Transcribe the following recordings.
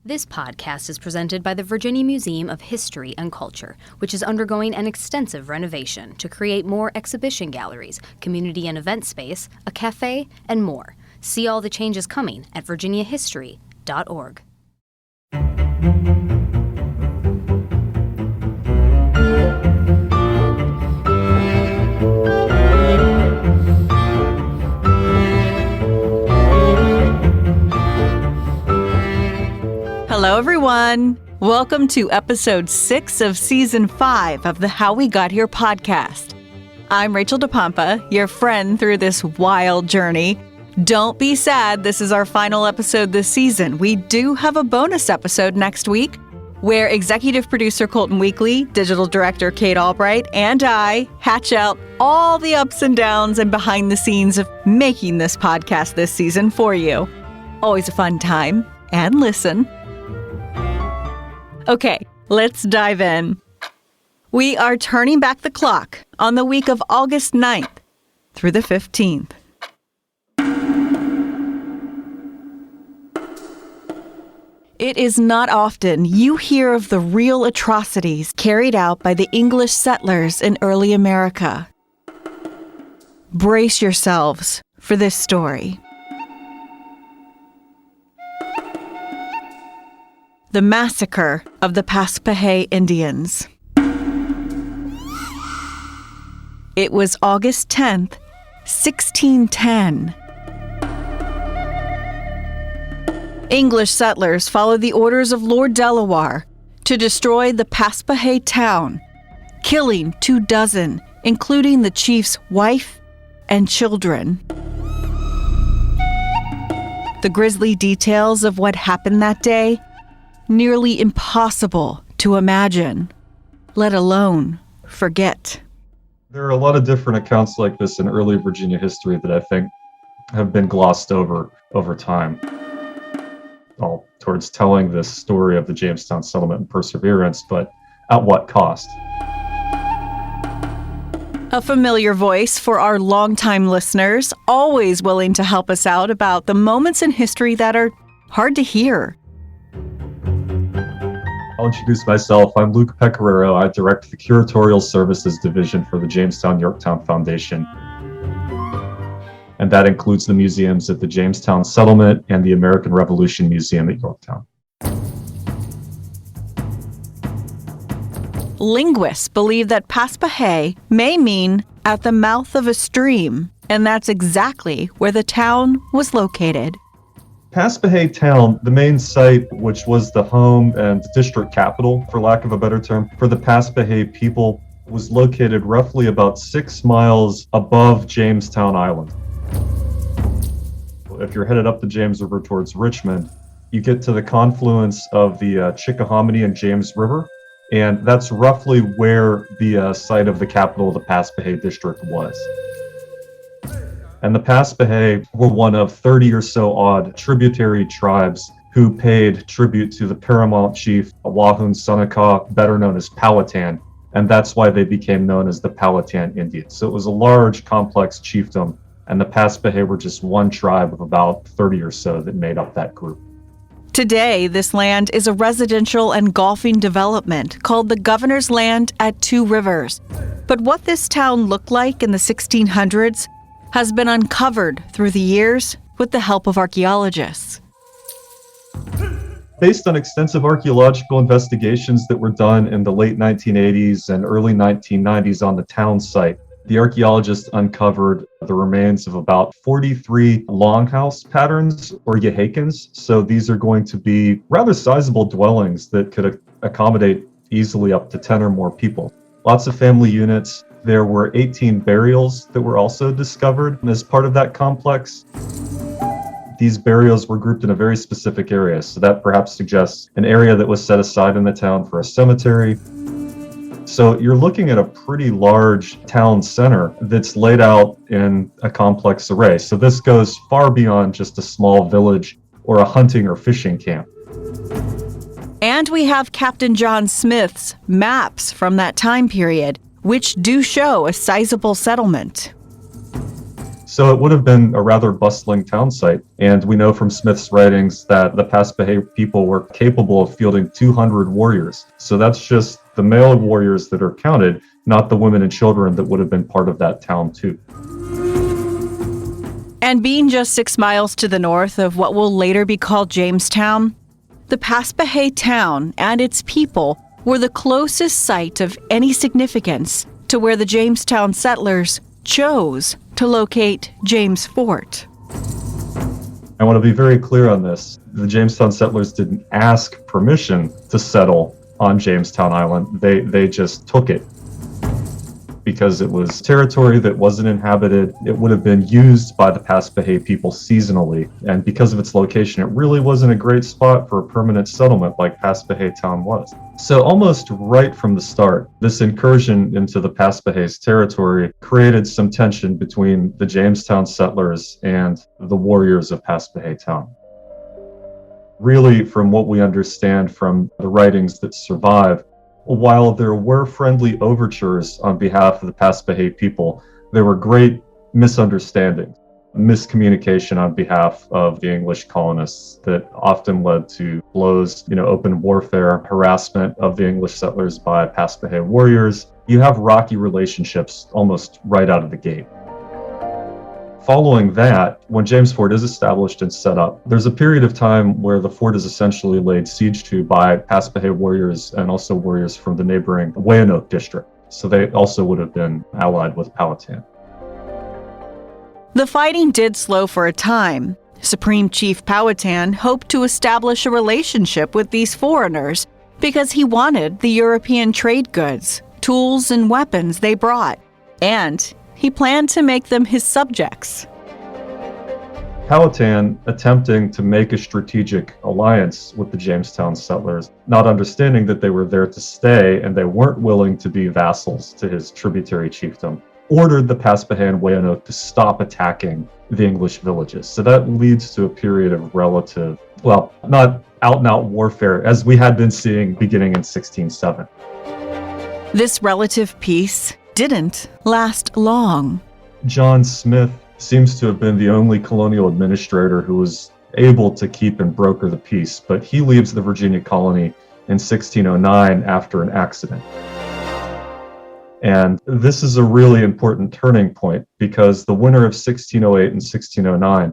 This podcast is presented by the Virginia Museum of History and Culture, which is undergoing an extensive renovation to create more exhibition galleries, community and event space, a cafe, and more. See all the changes coming at virginiahistory.org. Hello, everyone. Welcome to episode 6 of season 5 of the How We Got Here podcast. I'm Rachel DePompa, your friend through this wild journey. Don't be sad, this is our final episode this season. We do have a bonus episode next week where executive producer Colton Weekly, digital director Kate Albright, and I hatch out all the ups and downs and behind the scenes of making this podcast this season for you. Always a fun time, and listen. Okay, let's dive in. We are turning back the clock on the week of August 9th through the 15th. It is not often you hear of the real atrocities carried out by the English settlers in early America. Brace yourselves for this story. The massacre of the Paspahegh Indians. It was August 10th, 1610. English settlers followed the orders of Lord Delaware to destroy the Paspahegh town, killing 24, including the chief's wife and children. The grisly details of what happened that day nearly impossible to imagine, let alone forget. There are a lot of different accounts like this in early Virginia history that I think have been glossed over time, all towards telling this story of the Jamestown settlement and perseverance, but at what cost? A familiar voice for our longtime listeners, always willing to help us out about the moments in history that are hard to hear. I'll introduce myself. I'm Luke Pecoraro. I direct the Curatorial Services Division for the Jamestown-Yorktown Foundation. And that includes the museums at the Jamestown Settlement and the American Revolution Museum at Yorktown. Linguists believe that Paspahegh may mean at the mouth of a stream, and that's exactly where the town was located. Paspahegh town, the main site, which was the home and district capital, for lack of a better term, for the Paspahegh people, was located roughly about 6 miles above Jamestown Island. If you're headed up the James River towards Richmond, you get to the confluence of the Chickahominy and James River, and that's roughly where the site of the capital of the Paspahegh district was. And the Paspahegh were one of 30 or so odd tributary tribes who paid tribute to the paramount chief, Wahun Seneca, better known as Powhatan, and that's why they became known as the Powhatan Indians. So it was a large, complex chiefdom, and the Paspahegh were just one tribe of about 30 or so that made up that group. Today, this land is a residential and golfing development called the Governor's Land at Two Rivers. But what this town looked like in the 1600s has been uncovered through the years with the help of archaeologists. Based on extensive archaeological investigations that were done in the late 1980s and early 1990s on the town site, the archaeologists uncovered the remains of about 43 longhouse patterns or yehakans. So these are going to be rather sizable dwellings that could accommodate easily up to 10 or more people. Lots of family units. There were 18 burials that were also discovered as part of that complex. These burials were grouped in a very specific area, so that perhaps suggests an area that was set aside in the town for a cemetery. So you're looking at a pretty large town center that's laid out in a complex array. So this goes far beyond just a small village or a hunting or fishing camp. And we have Captain John Smith's maps from that time period, which do show a sizable settlement. So it would have been a rather bustling town site. And we know from Smith's writings that the Paspahegh people were capable of fielding 200 warriors. So that's just the male warriors that are counted, not the women and children that would have been part of that town too. And being just 6 miles to the north of what will later be called Jamestown, the Paspahegh town and its people were the closest site of any significance to where the Jamestown settlers chose to locate James Fort. I want to be very clear on this. The Jamestown settlers didn't ask permission to settle on Jamestown Island. They just took it because it was territory that wasn't inhabited. It would have been used by the Paspahegh people seasonally. And because of its location, it really wasn't a great spot for a permanent settlement like Paspahegh Town was. So almost right from the start, this incursion into the Paspahegh's territory created some tension between the Jamestown settlers and the warriors of Paspahegh Town. Really, from what we understand from the writings that survive, while there were friendly overtures on behalf of the Paspahegh people, there were great misunderstandings, miscommunication on behalf of the English colonists that often led to blows, open warfare, harassment of the English settlers by Paspahegh warriors. You have rocky relationships almost right out of the gate. Following that, when James Fort is established and set up, there's a period of time where the fort is essentially laid siege to by Paspahegh warriors and also warriors from the neighboring Weyanoke district. So they also would have been allied with Powhatan. The fighting did slow for a time. Supreme Chief Powhatan hoped to establish a relationship with these foreigners because he wanted the European trade goods, tools, and weapons they brought, and he planned to make them his subjects. Powhatan attempting to make a strategic alliance with the Jamestown settlers, not understanding that they were there to stay and they weren't willing to be vassals to his tributary chiefdom, ordered the Paspahegh and Weyanoke to stop attacking the English villages. So that leads to a period of relative, not out-and-out warfare as we had been seeing beginning in 1607. This relative peace didn't last long. John Smith seems to have been the only colonial administrator who was able to keep and broker the peace, but he leaves the Virginia colony in 1609 after an accident. And this is a really important turning point because the winter of 1608 and 1609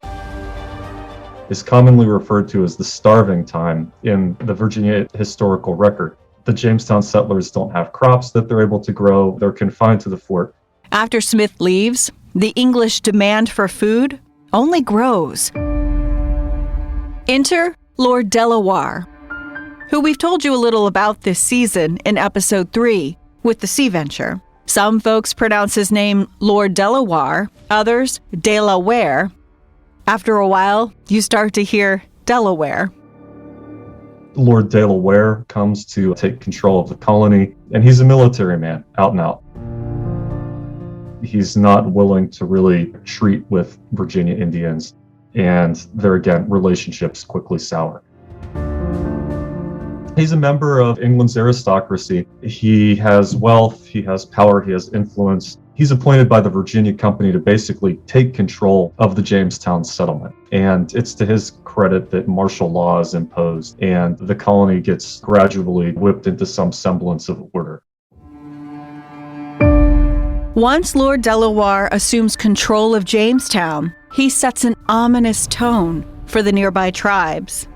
is commonly referred to as the starving time in the Virginia historical record. The Jamestown settlers don't have crops that they're able to grow. They're confined to the fort. After Smith leaves, the English demand for food only grows. Enter Lord Delaware, who we've told you a little about this season in episode 3 with the Sea Venture. Some folks pronounce his name Lord Delaware, others Delaware. After a while, you start to hear Delaware. Lord Delaware comes to take control of the colony, and he's a military man, out and out. He's not willing to really treat with Virginia Indians, and there again, relationships quickly sour. He's a member of England's aristocracy. He has wealth, he has power, he has influence. He's appointed by the Virginia Company to basically take control of the Jamestown settlement. And it's to his credit that martial law is imposed and the colony gets gradually whipped into some semblance of order. Once Lord Delaware assumes control of Jamestown, he sets an ominous tone for the nearby tribes.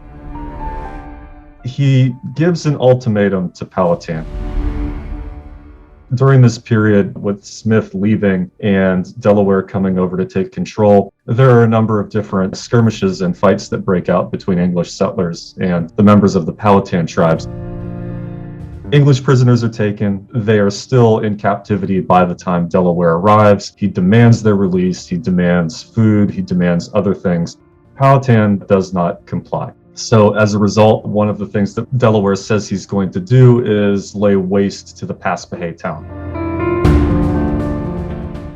He gives an ultimatum to Powhatan. During this period, with Smith leaving and Delaware coming over to take control, there are a number of different skirmishes and fights that break out between English settlers and the members of the Powhatan tribes. English prisoners are taken. They are still in captivity by the time Delaware arrives. He demands their release. He demands food. He demands other things. Powhatan does not comply. So as a result, one of the things that Delaware says he's going to do is lay waste to the Paspahegh town.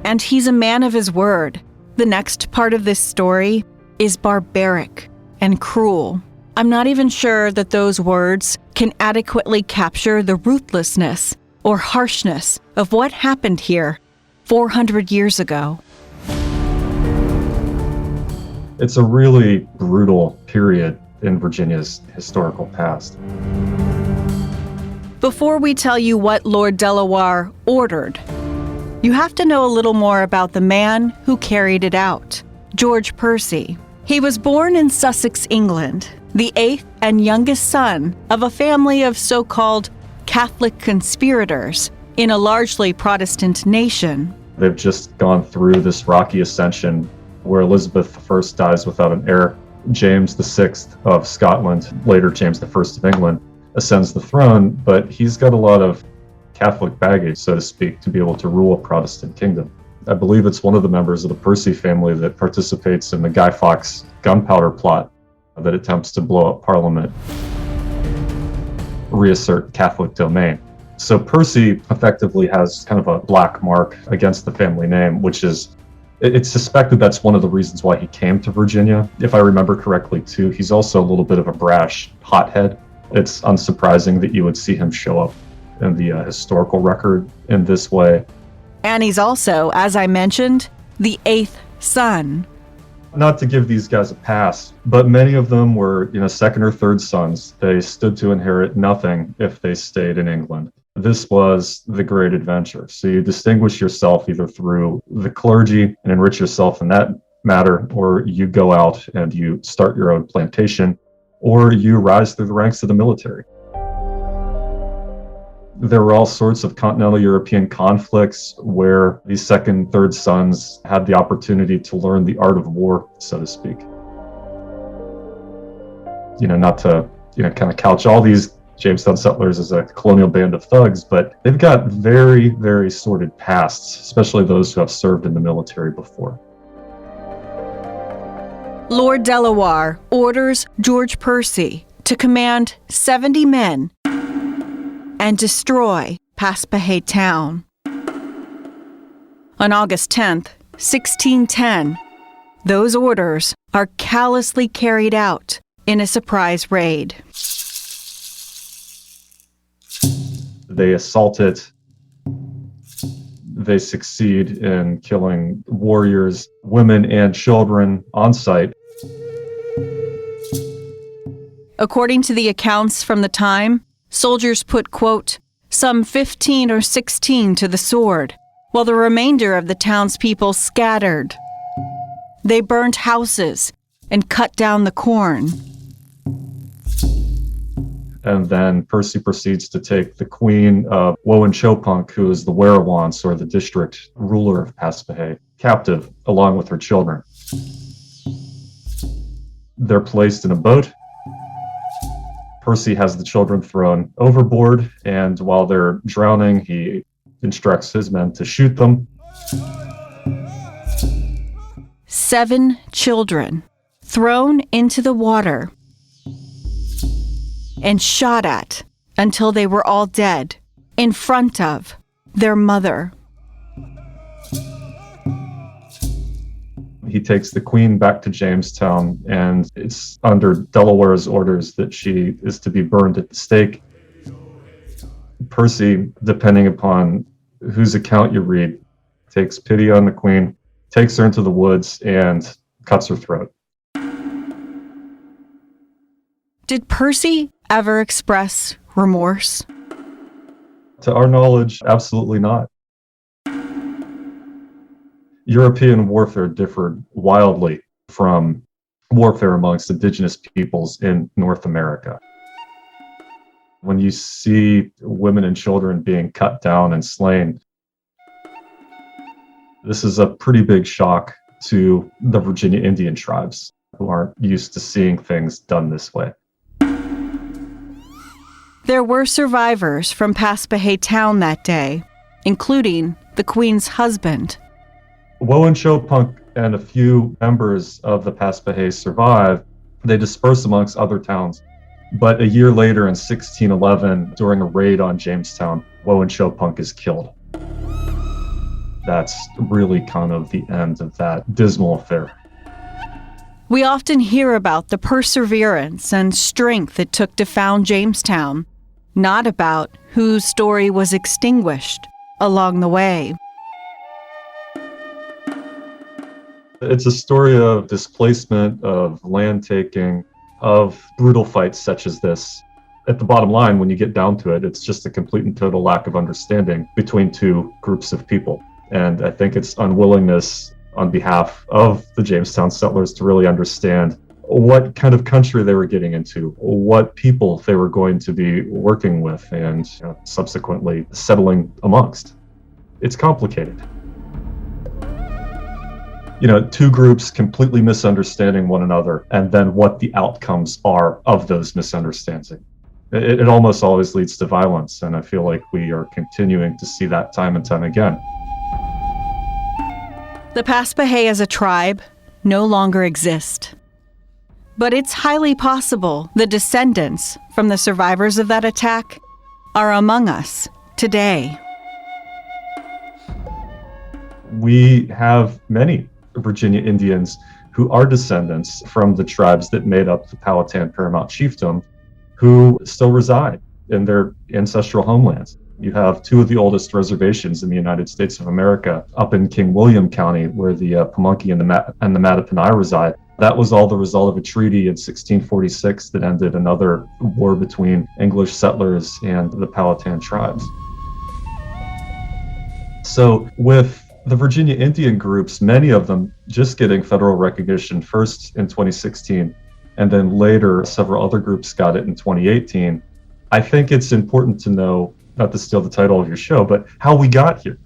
And he's a man of his word. The next part of this story is barbaric and cruel. I'm not even sure that those words can adequately capture the ruthlessness or harshness of what happened here 400 years ago. It's a really brutal period in Virginia's historical past. Before we tell you what Lord Delaware ordered, you have to know a little more about the man who carried it out, George Percy. He was born in Sussex, England, the 8th and youngest son of a family of so-called Catholic conspirators in a largely Protestant nation. They've just gone through this rocky ascension where Elizabeth I dies without an heir. James VI of Scotland, later James I of England, ascends the throne, but he's got a lot of Catholic baggage, so to speak, to be able to rule a Protestant kingdom. I believe it's one of the members of the Percy family that participates in the Guy Fawkes gunpowder plot that attempts to blow up Parliament, reassert Catholic domain. So Percy effectively has kind of a black mark against the family name, which is, it's suspected that's one of the reasons why he came to Virginia. If I remember correctly, too, he's also a little bit of a brash hothead. It's unsurprising that you would see him show up in the historical record in this way. And he's also, as I mentioned, the 8th son. Not to give these guys a pass, but many of them were, second or third sons. They stood to inherit nothing if they stayed in England. This was the great adventure. So you distinguish yourself either through the clergy and enrich yourself in that matter, or you go out and you start your own plantation, or you rise through the ranks of the military. There were all sorts of continental European conflicts where these second, third sons had the opportunity to learn the art of war, so to speak. Not to, kind of couch all these Jamestown settlers as a colonial band of thugs, but they've got very, very sordid pasts, especially those who have served in the military before. Lord Delaware orders George Percy to command 70 men and destroy Paspahegh town. On August 10th, 1610, those orders are callously carried out in a surprise raid. They assault it. They succeed in killing warriors, women, and children on sight. According to the accounts from the time, soldiers put, quote, some 15 or 16 to the sword, while the remainder of the townspeople scattered. They burned houses and cut down the corn. And then Percy proceeds to take the queen of Wowenchopunk, who is the Werewance, or the district ruler of Paspahegh, captive, along with her children. They're placed in a boat. Percy has the children thrown overboard, and while they're drowning, he instructs his men to shoot them. 7 children thrown into the water and shot at until they were all dead in front of their mother. He takes the queen back to Jamestown, and it's under Delaware's orders that she is to be burned at the stake. Percy, depending upon whose account you read, takes pity on the queen, takes her into the woods, and cuts her throat. Did Percy ever express remorse? To our knowledge, absolutely not. European warfare differed wildly from warfare amongst indigenous peoples in North America. When you see women and children being cut down and slain, this is a pretty big shock to the Virginia Indian tribes, who aren't used to seeing things done this way. There were survivors from Paspahegh town that day, including the Queen's husband. Wowenchopunk and a few members of the Paspahegh survive. They disperse amongst other towns. But a year later, in 1611, during a raid on Jamestown, Wowenchopunk is killed. That's really kind of the end of that dismal affair. We often hear about the perseverance and strength it took to found Jamestown, not about whose story was extinguished along the way. It's a story of displacement, of land taking, of brutal fights such as this. At the bottom line, when you get down to it, it's just a complete and total lack of understanding between two groups of people. And I think it's unwillingness on behalf of the Jamestown settlers to really understand what kind of country they were getting into, what people they were going to be working with and subsequently settling amongst. It's complicated. Two groups completely misunderstanding one another, and then what the outcomes are of those misunderstandings. It almost always leads to violence, and I feel like we are continuing to see that time and time again. The Paspahegh as a tribe no longer exist. But it's highly possible the descendants from the survivors of that attack are among us today. We have many Virginia Indians who are descendants from the tribes that made up the Powhatan Paramount Chiefdom who still reside in their ancestral homelands. You have two of the oldest reservations in the United States of America up in King William County, where the Pamunkey and the Mattaponi reside. That was all the result of a treaty in 1646 that ended another war between English settlers and the Powhatan tribes. So with the Virginia Indian groups, many of them just getting federal recognition first in 2016, and then later several other groups got it in 2018. I think it's important to know, not to steal the title of your show, but how we got here.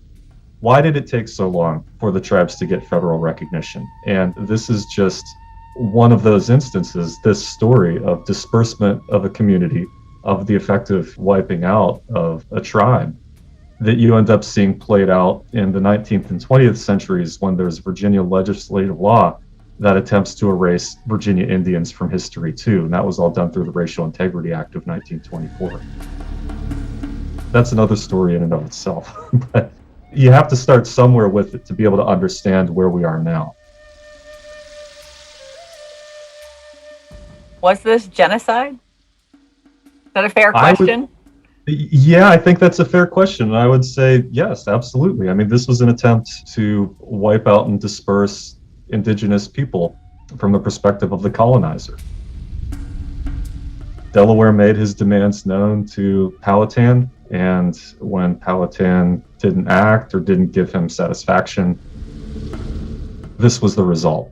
Why did it take so long for the tribes to get federal recognition? And this is just one of those instances, this story of disbursement of a community, of the effective wiping out of a tribe, that you end up seeing played out in the 19th and 20th centuries when there's Virginia legislative law that attempts to erase Virginia Indians from history too. And that was all done through the Racial Integrity Act of 1924. That's another story in and of itself. But you have to start somewhere with it to be able to understand where we are now. Was this genocide? Is that a fair question? Yeah, I think that's a fair question. And I would say yes, absolutely. I mean, this was an attempt to wipe out and disperse indigenous people from the perspective of the colonizer. Delaware made his demands known to Powhatan, and when Powhatan didn't act or didn't give him satisfaction, this was the result.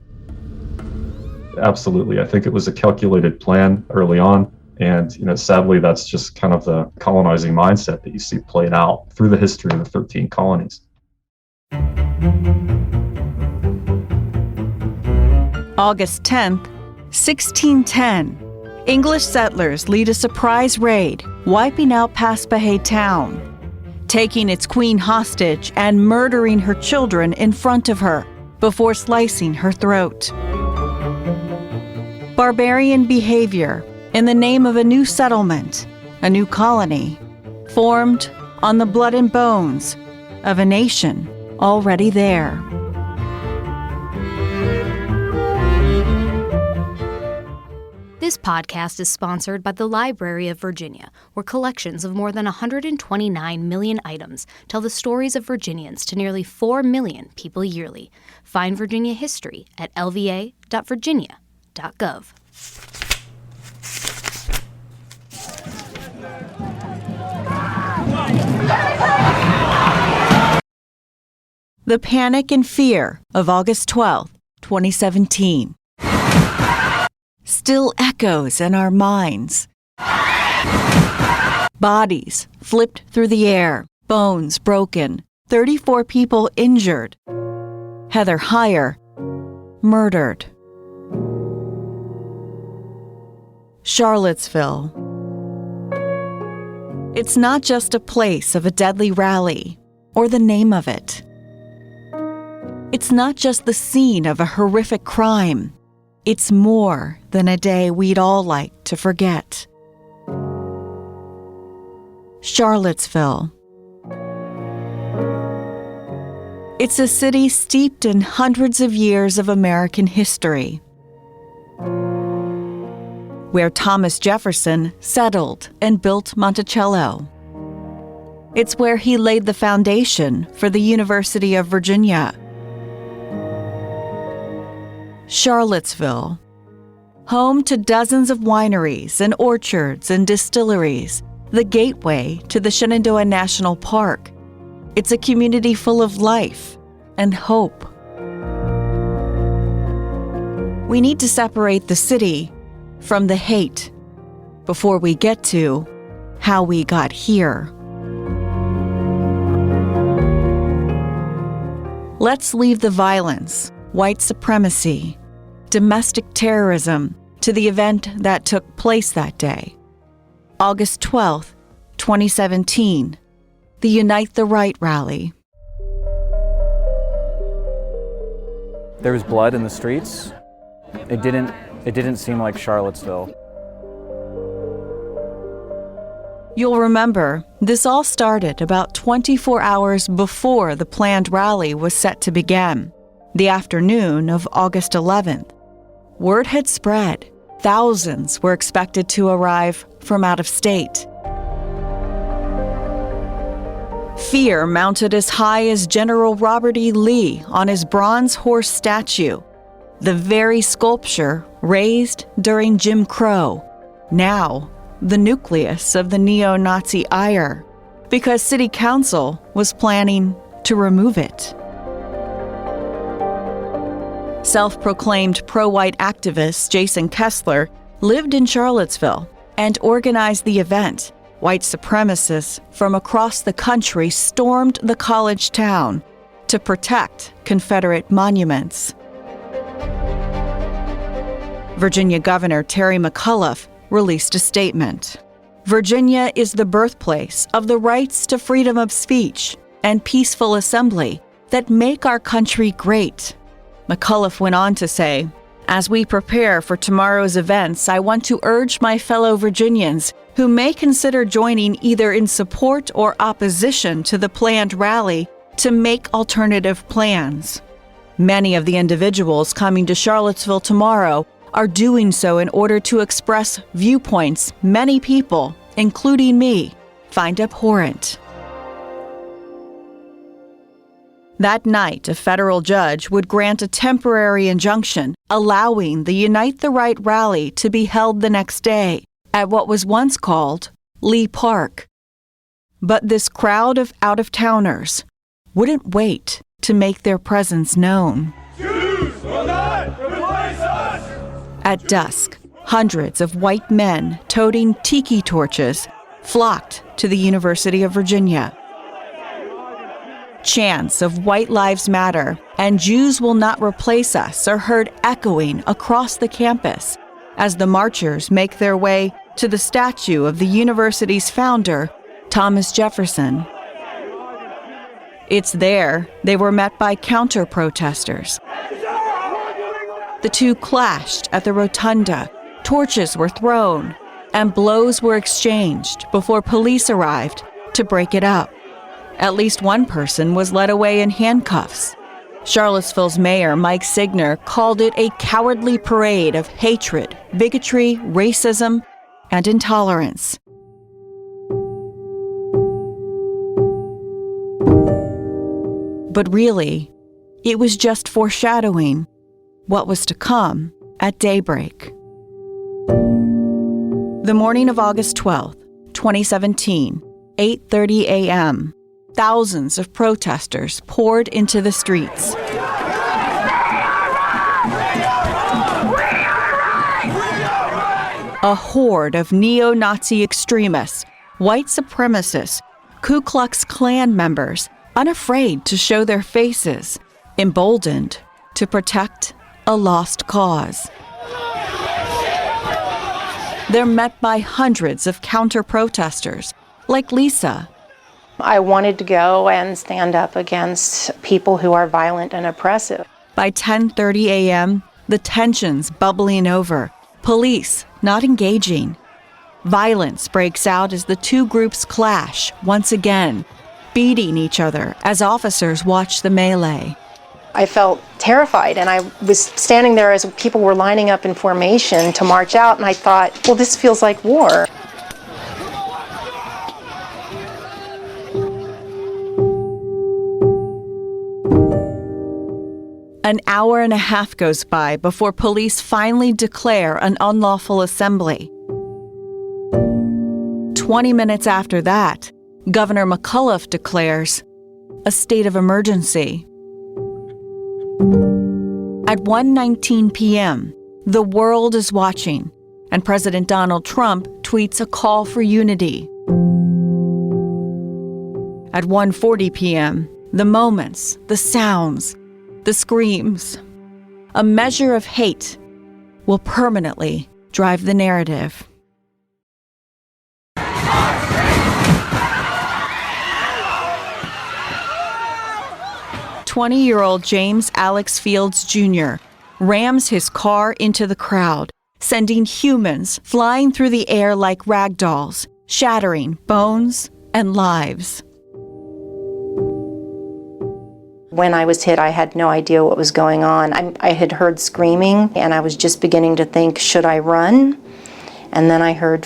Absolutely. I think it was a calculated plan early on. And, sadly, that's just kind of the colonizing mindset that you see played out through the history of the 13 colonies. August 10th, 1610. English settlers lead a surprise raid, wiping out Paspahegh town, taking its queen hostage and murdering her children in front of her before slicing her throat. Barbarian behavior in the name of a new settlement, a new colony, formed on the blood and bones of a nation already there. This podcast is sponsored by the Library of Virginia, where collections of more than 129 million items tell the stories of Virginians to nearly 4 million people yearly. Find Virginia history at lva.virginia.gov. The panic and fear of August 12, 2017. Still echoes in our minds. Bodies flipped through the air, bones broken, 34 people injured. Heather Heyer murdered. Charlottesville. It's not just a place of a deadly rally or the name of it. It's not just the scene of a horrific crime. It's more than a day we'd all like to forget. Charlottesville. It's a city steeped in hundreds of years of American history, where Thomas Jefferson settled and built Monticello. It's where he laid the foundation for the University of Virginia. Charlottesville. Home to dozens of wineries and orchards and distilleries, the gateway to the Shenandoah National Park. It's a community full of life and hope. We need to separate the city from the hate before we get to how we got here. Let's leave the violence, white supremacy, domestic terrorism to the event that took place that day. August 12th, 2017, the Unite the Right rally. There was blood in the streets. It didn't seem like Charlottesville. You'll remember, this all started about 24 hours before the planned rally was set to begin, the afternoon of August 11th. Word had spread. Thousands were expected to arrive from out of state. Fear mounted as high as General Robert E. Lee on his bronze horse statue, the very sculpture raised during Jim Crow, now the nucleus of the neo-Nazi ire, because City Council was planning to remove it. Self-proclaimed pro-white activist Jason Kessler lived in Charlottesville and organized the event. White supremacists from across the country stormed the college town to protect Confederate monuments. Virginia Governor Terry McAuliffe released a statement. Virginia is the birthplace of the rights to freedom of speech and peaceful assembly that make our country great. McAuliffe went on to say, as we prepare for tomorrow's events, I want to urge my fellow Virginians who may consider joining either in support or opposition to the planned rally to make alternative plans. Many of the individuals coming to Charlottesville tomorrow are doing so in order to express viewpoints many people, including me, find abhorrent. That night, a federal judge would grant a temporary injunction allowing the Unite the Right rally to be held the next day at what was once called Lee Park. But this crowd of out-of-towners wouldn't wait to make their presence known. Jews will not replace us! At dusk, hundreds of white men toting tiki torches flocked to the University of Virginia. Chants of White Lives Matter and Jews will not replace us are heard echoing across the campus as the marchers make their way to the statue of the university's founder, Thomas Jefferson. It's there they were met by counter-protesters. The two clashed at the rotunda, torches were thrown, and blows were exchanged before police arrived to break it up. At least one person was led away in handcuffs. Charlottesville's mayor, Mike Signer, called it a cowardly parade of hatred, bigotry, racism, and intolerance. But really, it was just foreshadowing what was to come at daybreak. The morning of August 12th, 2017, 8:30 a.m., thousands of protesters poured into the streets. A horde of neo-Nazi extremists, white supremacists, Ku Klux Klan members, unafraid to show their faces, emboldened to protect a lost cause. They're met by hundreds of counter-protesters, like Lisa. I wanted to go and stand up against people who are violent and oppressive. By 10:30 a.m., the tensions bubbling over, police not engaging. Violence breaks out as the two groups clash once again, beating each other as officers watch the melee. I felt terrified, and I was standing there as people were lining up in formation to march out, and I thought, well, this feels like war. An hour and a half goes by before police finally declare an unlawful assembly. 20 minutes after that, Governor McAuliffe declares a state of emergency. At 1:19 p.m., the world is watching, and President Donald Trump tweets a call for unity. At 1:40 p.m., the moments, the sounds, the screams, a measure of hate will permanently drive the narrative. "20-year-old James Alex Fields Jr. rams his car into the crowd, sending humans flying through the air like rag dolls, shattering bones and lives." When I was hit, I had no idea what was going on. I had heard screaming, and I was just beginning to think, should I run? And then I heard,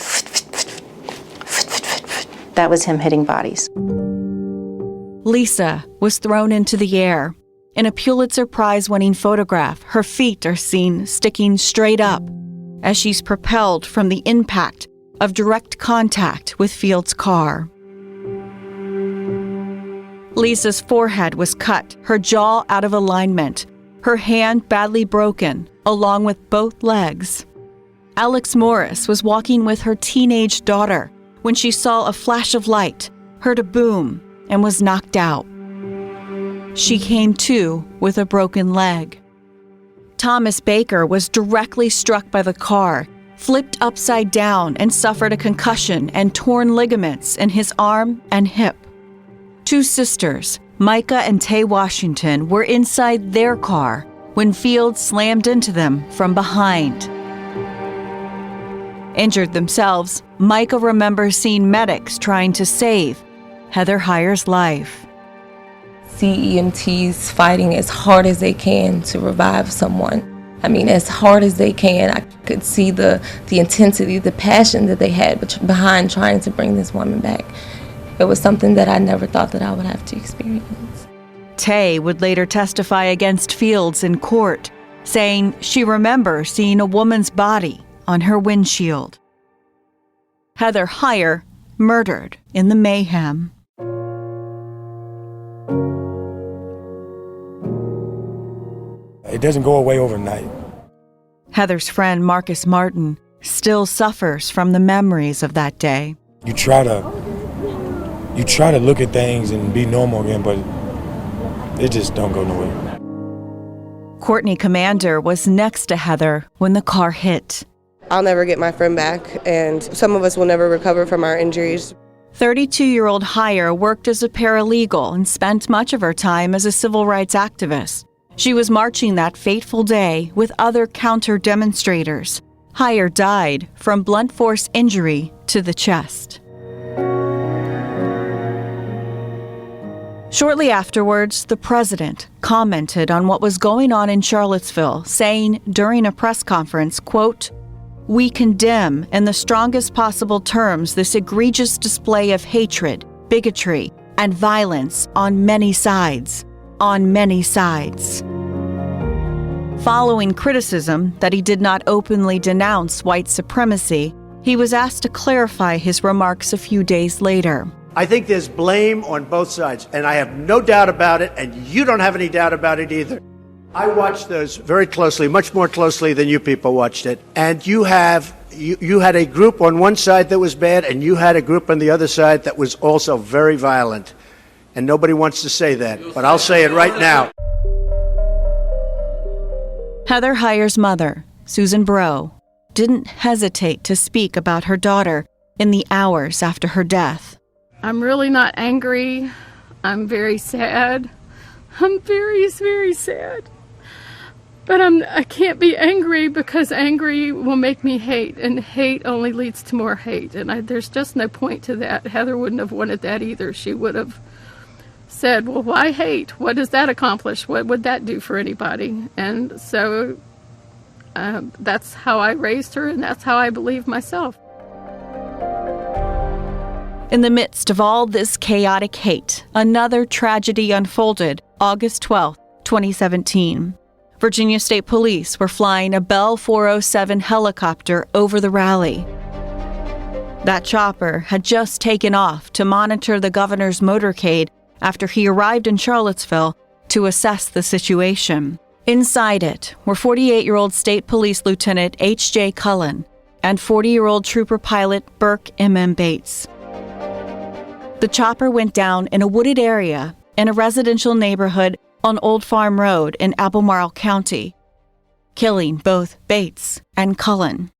that was him hitting bodies. Lisa was thrown into the air. In a Pulitzer Prize-winning photograph, her feet are seen sticking straight up as she's propelled from the impact of direct contact with Fields' car. Lisa's forehead was cut, her jaw out of alignment, her hand badly broken, along with both legs. Alex Morris was walking with her teenage daughter when she saw a flash of light, heard a boom, and was knocked out. She came to with a broken leg. Thomas Baker was directly struck by the car, flipped upside down, and suffered a concussion and torn ligaments in his arm and hip. Two sisters, Micah and Tay Washington, were inside their car when Fields slammed into them from behind. Injured themselves, Micah remembers seeing medics trying to save Heather Heyer's life. See EMTs fighting as hard as they can to revive someone. I mean, as hard as they can. I could see the intensity, the passion that they had behind trying to bring this woman back. It was something that I never thought that I would have to experience. Tay would later testify against Fields in court, saying she remembers seeing a woman's body on her windshield. Heather Heyer murdered in the mayhem. It doesn't go away overnight. Heather's friend Marcus Martin still suffers from the memories of that day. You try to look at things and be normal again, but it just don't go nowhere. Courtney Commander was next to Heather when the car hit. I'll never get my friend back, and some of us will never recover from our injuries. 32-year-old Heyer worked as a paralegal and spent much of her time as a civil rights activist. She was marching that fateful day with other counter-demonstrators. Heyer died from blunt force injury to the chest. Shortly afterwards, the president commented on what was going on in Charlottesville, saying during a press conference, quote, "We condemn in the strongest possible terms this egregious display of hatred, bigotry, and violence on many sides. On many sides." Following criticism that he did not openly denounce white supremacy, he was asked to clarify his remarks a few days later. I think there's blame on both sides, and I have no doubt about it, and you don't have any doubt about it either. I watched those very closely, much more closely than you people watched it, and you had a group on one side that was bad, and you had a group on the other side that was also very violent, and nobody wants to say that, but I'll say it right now. Heather Heyer's mother, Susan Breaux, didn't hesitate to speak about her daughter in the hours after her death. I'm really not angry. I'm very sad. I'm very, very sad. But I can't be angry because angry will make me hate, and hate only leads to more hate. And there's just no point to that. Heather wouldn't have wanted that either. She would have said, well, why hate? What does that accomplish? What would that do for anybody? And so that's how I raised her, and that's how I believe myself. In the midst of all this chaotic hate, another tragedy unfolded August 12, 2017. Virginia State Police were flying a Bell 407 helicopter over the rally. That chopper had just taken off to monitor the governor's motorcade after he arrived in Charlottesville to assess the situation. Inside it were 48-year-old State Police Lieutenant H.J. Cullen and 40-year-old Trooper Pilot Burke M.M. Bates. The chopper went down in a wooded area in a residential neighborhood on Old Farm Road in Albemarle County, killing both Bates and Cullen.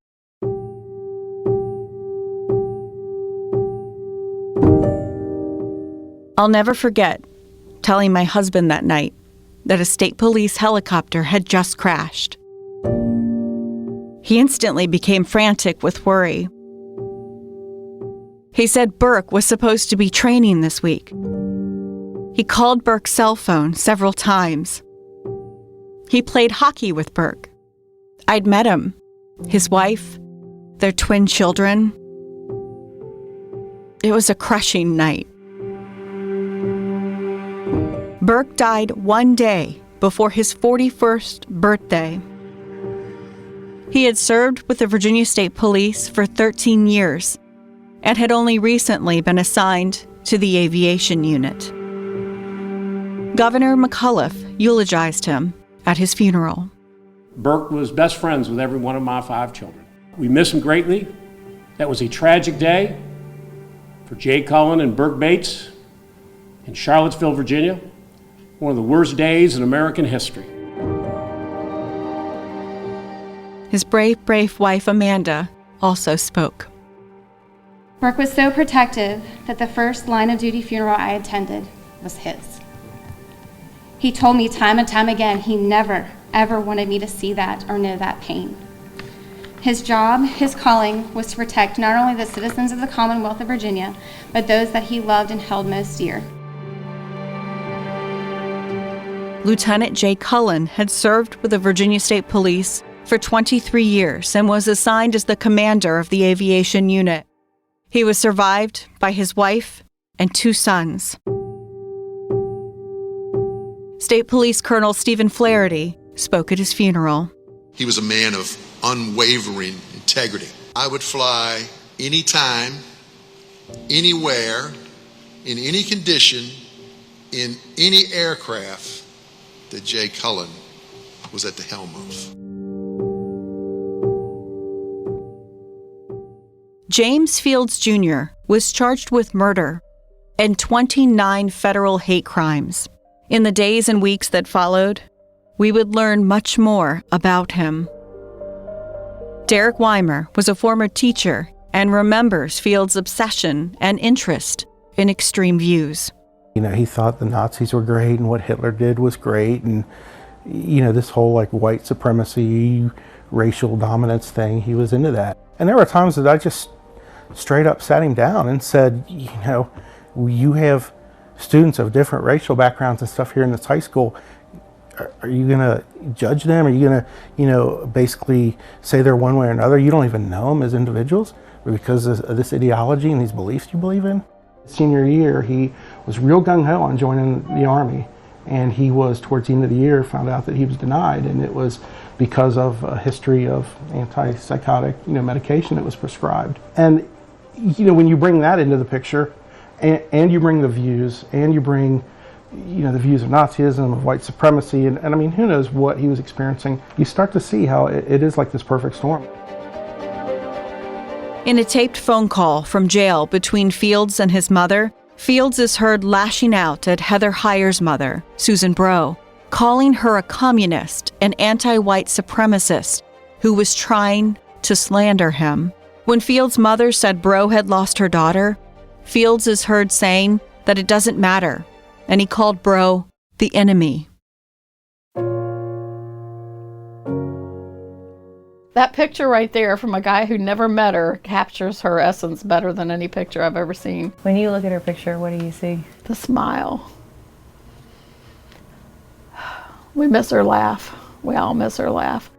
I'll never forget telling my husband that night that a state police helicopter had just crashed. He instantly became frantic with worry. He said Burke was supposed to be training this week. He called Burke's cell phone several times. He played hockey with Burke. I'd met him, his wife, their twin children. It was a crushing night. Burke died one day before his 41st birthday. He had served with the Virginia State Police for 13 years and had only recently been assigned to the aviation unit. Governor McAuliffe eulogized him at his funeral. Burke was best friends with every one of my 5 children. We miss him greatly. That was a tragic day for Jay Cullen and Burke Bates in Charlottesville, Virginia. One of the worst days in American history. His brave wife, Amanda, also spoke. Burke was so protective that the first line of duty funeral I attended was his. He told me time and time again he never, ever wanted me to see that or know that pain. His job, his calling, was to protect not only the citizens of the Commonwealth of Virginia, but those that he loved and held most dear. Lieutenant Jay Cullen had served with the Virginia State Police for 23 years and was assigned as the commander of the aviation unit. He was survived by his wife and 2 sons. State Police Colonel Stephen Flaherty spoke at his funeral. He was a man of unwavering integrity. I would fly anytime, anywhere, in any condition, in any aircraft that Jay Cullen was at the helm of. James Fields Jr. was charged with murder and 29 federal hate crimes. In the days and weeks that followed, we would learn much more about him. Derek Weimer was a former teacher and remembers Fields' obsession and interest in extreme views. You know, he thought the Nazis were great and what Hitler did was great, and, you know, this whole like white supremacy, racial dominance thing, he was into that. And there were times that I just straight up sat him down and said, you know, you have students of different racial backgrounds and stuff here in this high school. Are you going to judge them? Are you going to, you know, basically say they're one way or another? You don't even know them as individuals because of this ideology and these beliefs you believe in? Senior year, he was real gung-ho on joining the Army, and he was, towards the end of the year, found out that he was denied, and it was because of a history of antipsychotic, you know, medication that was prescribed. And, you know, when you bring that into the picture, and you bring the views, and you bring, you know, the views of Nazism, of white supremacy, and I mean, who knows what he was experiencing, you start to see how it is like this perfect storm. In a taped phone call from jail between Fields and his mother, Fields is heard lashing out at Heather Heyer's mother, Susan Breaux, calling her a communist and anti-white supremacist who was trying to slander him. When Fields' mother said Breaux had lost her daughter, Fields is heard saying that it doesn't matter, and he called Breaux the enemy. That picture right there from a guy who never met her captures her essence better than any picture I've ever seen. When you look at her picture, what do you see? The smile. We miss her laugh. We all miss her laugh.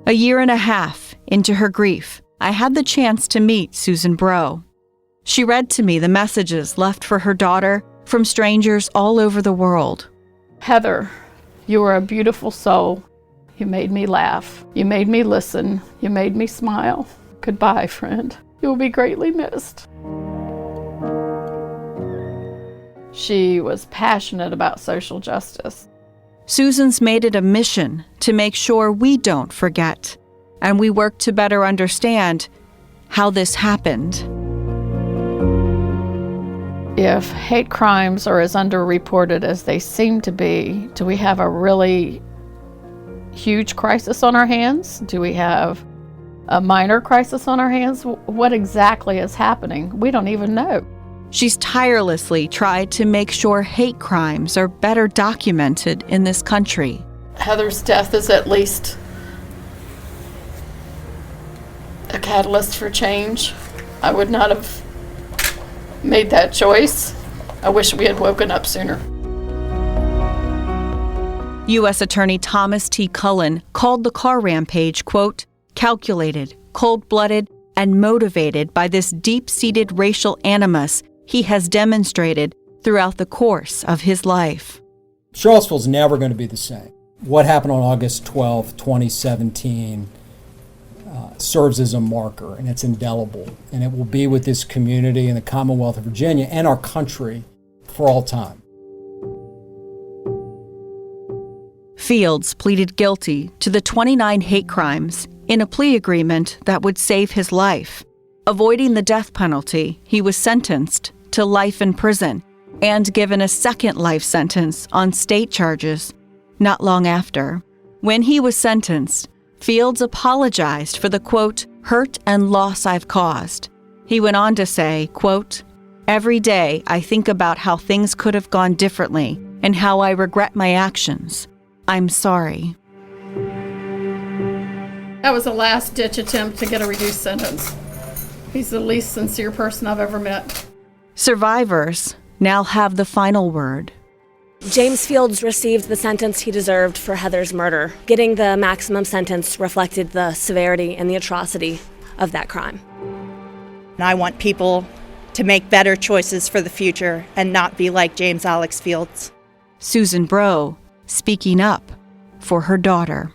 A year and a half into her grief, I had the chance to meet Susan Breaux. She read to me the messages left for her daughter from strangers all over the world. Heather, you are a beautiful soul. You made me laugh. You made me listen. You made me smile. Goodbye, friend. You will be greatly missed. She was passionate about social justice. Susan's made it a mission to make sure we don't forget, and we work to better understand how this happened. If hate crimes are as underreported as they seem to be, do we have a really huge crisis on our hands? Do we have a minor crisis on our hands? What exactly is happening? We don't even know. She's tirelessly tried to make sure hate crimes are better documented in this country. Heather's death is at least a catalyst for change. I would not have made that choice. I wish we had woken up sooner. U.S. Attorney Thomas T. Cullen called the car rampage, quote, calculated, cold-blooded, and motivated by this deep-seated racial animus he has demonstrated throughout the course of his life. Charlottesville's never going to be the same. What happened on August 12, 2017 serves as a marker, and it's indelible, and it will be with this community and the Commonwealth of Virginia and our country for all time. Fields pleaded guilty to the 29 hate crimes in a plea agreement that would save his life. Avoiding the death penalty, he was sentenced to life in prison and given a second life sentence on state charges not long after. When he was sentenced, Fields apologized for the, quote, hurt and loss I've caused. He went on to say, quote, every day I think about how things could have gone differently and how I regret my actions. I'm sorry. That was a last-ditch attempt to get a reduced sentence. He's the least sincere person I've ever met. Survivors now have the final word. James Fields received the sentence he deserved for Heather's murder. Getting the maximum sentence reflected the severity and the atrocity of that crime. And I want people to make better choices for the future and not be like James Alex Fields. Susan Bro speaking up for her daughter.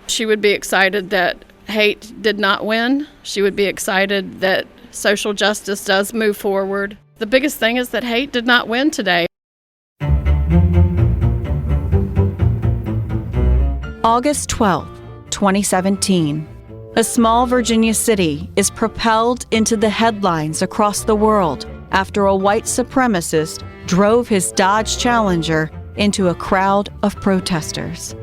She would be excited that hate did not win. She would be excited that social justice does move forward. The biggest thing is that hate did not win today. August 12, 2017. A small Virginia city is propelled into the headlines across the world after a white supremacist drove his Dodge Challenger into a crowd of protesters.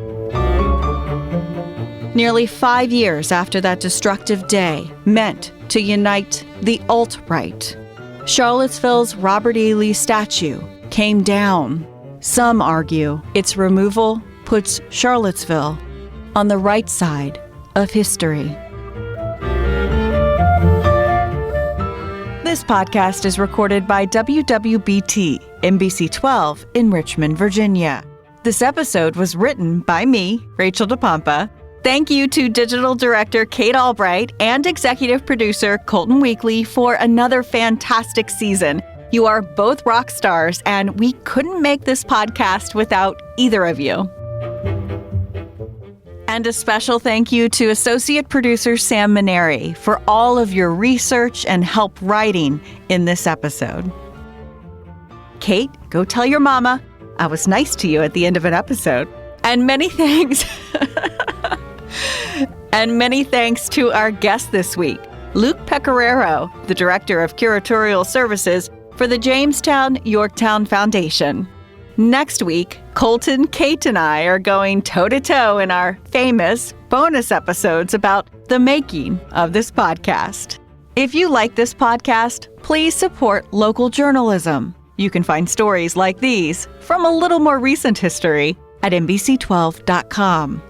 Nearly 5 years after that destructive day meant to unite the alt-right, Charlottesville's Robert E. Lee statue came down. Some argue its removal puts Charlottesville on the right side of history. This podcast is recorded by WWBT, NBC 12 in Richmond, Virginia. This episode was written by me, Rachel DePompa. Thank you to Digital Director Kate Albright and Executive Producer Colton Weekly for another fantastic season. You are both rock stars, and we couldn't make this podcast without either of you. And a special thank you to Associate Producer Sam Maneri for all of your research and help writing in this episode. Kate, go tell your mama I was nice to you at the end of an episode. And many thanks. And many thanks to our guest this week, Luke Pecoraro, the Director of Curatorial Services for the Jamestown-Yorktown Foundation. Next week, Colton, Kate, and I are going toe-to-toe in our famous bonus episodes about the making of this podcast. If you like this podcast, please support local journalism. You can find stories like these from a little more recent history at NBC12.com.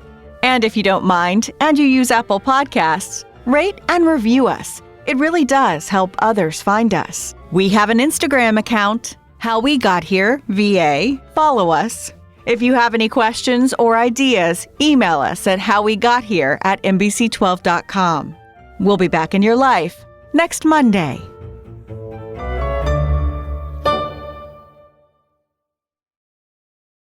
And if you don't mind and you use Apple Podcasts, rate and review us. It really does help others find us. We have an Instagram account, How We Got Here, VA. Follow us. If you have any questions or ideas, email us at howwegothere@NBC12.com. We'll be back in your life next Monday.